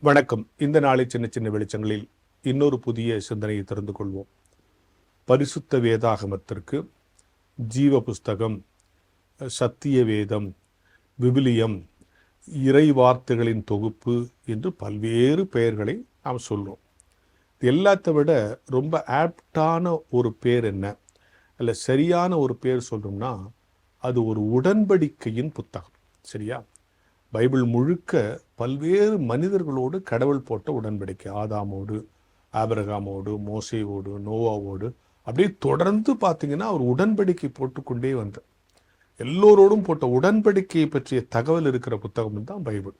வணக்கம். இந்த நாளை சின்ன சின்ன வெளிச்சங்களில் இன்னொரு புதிய சிந்தனையை தெரிந்து கொள்வோம். பரிசுத்த வேதாகமத்திற்கு ஜீவ புஸ்தகம், சத்திய வேதம், விவிலியம், இறை வார்த்தைகளின் தொகுப்பு என்று பல்வேறு பெயர்களை நாம் சொல்லுவோம். எல்லாத்தை விட ரொம்ப ஆப்டான ஒரு பேர் என்ன, அல்ல சரியான ஒரு பேர் சொல்லணும்னா அது ஒரு உடன்படிக்கையின் புத்தகம். சரியா? பைபிள் முழுக்க பல்வேறு மனிதர்களோடு கடவுள் போட்ட உடன்படிக்கை. ஆதாமோடு, ஆபிரகாமோடு, மோசேவோடு, நோவாவோடு, அப்படியே தொடர்ந்து பார்த்தீங்கன்னா அவர் உடன்படிக்கை போட்டுக்கொண்டே வந்தார். எல்லோரோடும் போட்ட உடன்படிக்கையை பற்றிய தகவல் இருக்கிற புத்தகம் தான் பைபிள்.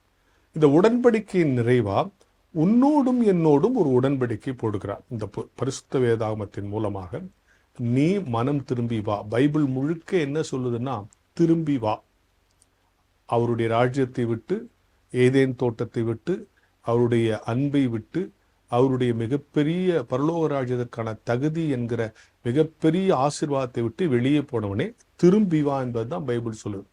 இந்த உடன்படிக்கையின் நிறைவா உன்னோடும் என்னோடும் ஒரு உடன்படிக்கை போடுகிறார். இந்த பரிசுத்த வேதாகமத்தின் மூலமாக நீ மனம் திரும்பி வா. பைபிள் முழுக்க என்ன சொல்லுதுன்னா, திரும்பி வா. அவருடைய ராஜ்யத்தை விட்டு, ஏதேன் தோட்டத்தை விட்டு, அவருடைய அன்பை விட்டு, அவருடைய மிகப்பெரிய பரலோக ராஜ்யத்திற்கான தகுதி என்கிற மிகப்பெரிய ஆசீர்வாதத்தை விட்டு வெளியே போனவனே திரும்பி வா என்பது தான் பைபிள் சொல்லுது.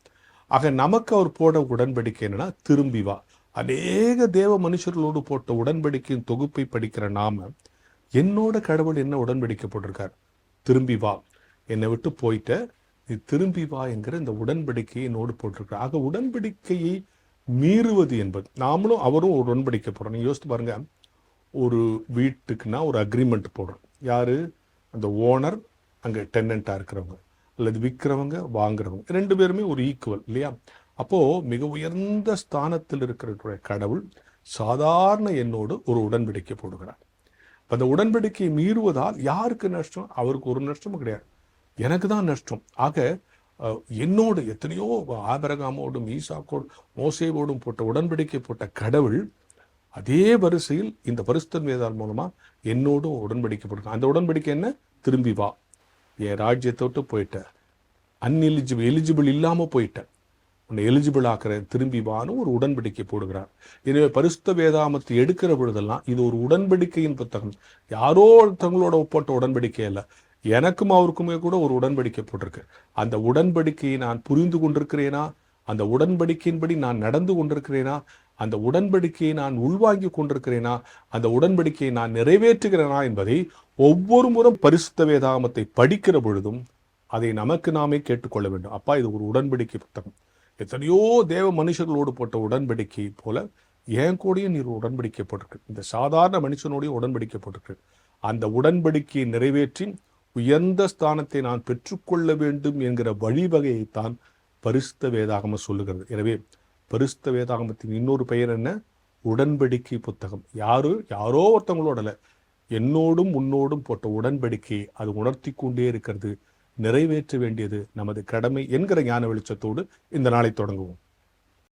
ஆக நமக்கு அவர் போட உடன்படிக்கை என்னன்னா, திரும்பி வா. அநேக தேவ மனுஷர்களோடு போட்ட உடன்படிக்கையின் தொகுப்பை படிக்கிற நாம, என்னோட கடவுள் என்ன உடன்படிக்கை போட்டிருக்கார்? திரும்பி வா, என்னை விட்டு போயிட்ட, நீ திரும்பி வா என்கிற இந்த உடன்படிக்கையை என்னோடு போட்டிருக்கிறார். ஆக உடன்படிக்கையை மீறுவது என்பது, நாமளும் அவரும் ஒரு உடன்படிக்கை போடுறோம். நீங்க யோசித்து பாருங்க, ஒரு வீட்டுக்குன்னா ஒரு அக்ரிமெண்ட் போடுறோம். யாரு? அந்த ஓனர், அங்கே டெனண்டா இருக்கிறவங்க, அல்லது விற்கிறவங்க, வாங்குறவங்க, ரெண்டு பேருமே ஒரு ஈக்குவல் இல்லையா? அப்போ மிக உயர்ந்த ஸ்தானத்தில் இருக்கிற கடவுள் சாதாரண என்னோடு ஒரு உடன்படிக்கை போடுகிறார். அந்த உடன்படிக்கையை மீறுவதால் யாருக்கு நஷ்டம்? அவருக்கு ஒரு நஷ்டமும் கிடையாது, எனக்கு தான் நஷ்டம். ஆக என்னோடு எத்தனையோ ஆபிரகாமோடும், ஈசாக்கோடும், மோசேவோடும் போட்ட உடன்படிக்கை போட்ட கடவுள் அதே வரிசையில் இந்த பரிசுத்த வேதால் மூலமா என்னோடும் உடன்படிக்கை போட்டிருக்கான். அந்த உடன்படிக்கை என்ன? திரும்பி வா, என் ராஜ்யத்தை விட்டு போயிட்ட, எலிஜிபிள் இல்லாம போயிட்ட, உன்னை எலிஜிபிள் ஆக்குறேன், திரும்பி வான்னு ஒரு உடன்படிக்கை போடுகிறார். எனவே பரிசுத்த வேதாகமத்தை எடுக்கிற பொழுதெல்லாம் இது ஒரு உடன்படிக்கையின் புத்தகம். யாரோ ஒருத்தவங்களோட போட்ட உடன்படிக்கை அல்ல, எனக்கும் அவருக்குமே கூட ஒரு உடன்படிக்கை போட்டிருக்கு. அந்த உடன்படிக்கையை நான் புரிந்து கொண்டிருக்கிறேனா? அந்த உடன்படிக்கையின்படி நான் நடந்து கொண்டிருக்கிறேனா? அந்த உடன்படிக்கையை நான் உள்வாங்கி கொண்டிருக்கிறேனா? அந்த உடன்படிக்கையை நான் நிறைவேற்றுகிறேனா என்பதை ஒவ்வொரு முறை பரிசுத்த வேதாகமத்தை படிக்கிற பொழுதும் அதை நமக்கு நாமே கேட்டுக்கொள்ள வேண்டும். அப்பா, இது ஒரு உடன்படிக்கை புத்தகம். எத்தனையோ தேவ மனுஷர்களோடு போட்ட உடன்படிக்கை போல என் கூடயும் நீர் உடன்படிக்கை போட்டிருக்கு. இந்த சாதாரண மனுஷனோடையும் உடன்படிக்கை போட்டிருக்கு. அந்த உடன்படிக்கையை நிறைவேற்றி உயர்ந்த ஸ்தானத்தை நான் பெற்றுக்கொள்ள வேண்டும் என்கிற வழிவகையைத்தான் பரிசுத்த வேதாகமம் சொல்லுகிறது. எனவே பரிசுத்த வேதாகமத்தின் இன்னொரு பெயர் என்ன? உடன்படிக்கை புத்தகம். யாரோ ஒருத்தவங்களோட, என்னோடும் உன்னோடும் போட்ட உடன்படிக்கையை அது உணர்த்தி கொண்டே இருக்கிறது. நிறைவேற்ற வேண்டியது நமது கடமை என்கிற ஞான வெளிச்சத்தோடு இந்த நாளை தொடங்குவோம்.